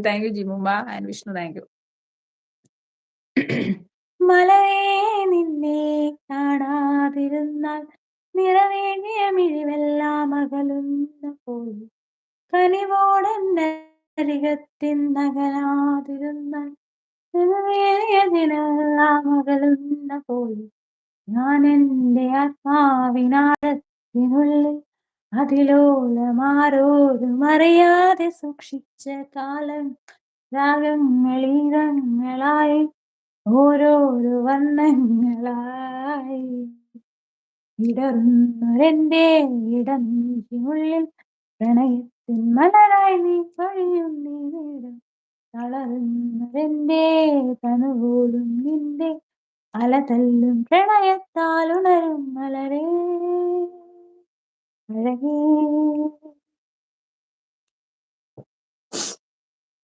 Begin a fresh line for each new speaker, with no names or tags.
Thank you ജിമുമ്മ and Vishnu thank you. മലയേ നിന്നെ കാണാതിരുന്നാൽ നിറവേങ്ങിയ മിഴിവെല്ലാം അകലുന്ന പോയി കനിവോടെന്നരികത്തിന്നകലാതിരുന്നാൽ നിറവേറിയ ദിനമെല്ലാം അകലുന്ന പോയി ഞാൻ എൻ്റെ ആത്മാവിനാഴത്തിനുള്ളിൽ അതിലോലമാരോരും അറിയാതെ സൂക്ഷിച്ച കാലം രാഗങ്ങളീരങ്ങളായി ഓരോരോ വർണ്ണങ്ങളായി വിടർന്നൊരെന്റെ ഇടനെഞ്ചിനുള്ളിൽ പ്രണയത്തിൻ മലരായി നീ പൊഴിയും നീ നേരം തളർന്നൊരെന്റെ തനുപോലും നിന്റെ അലതല്ലും പ്രണയത്താൽ ഉണരും മലരേ അഴകേ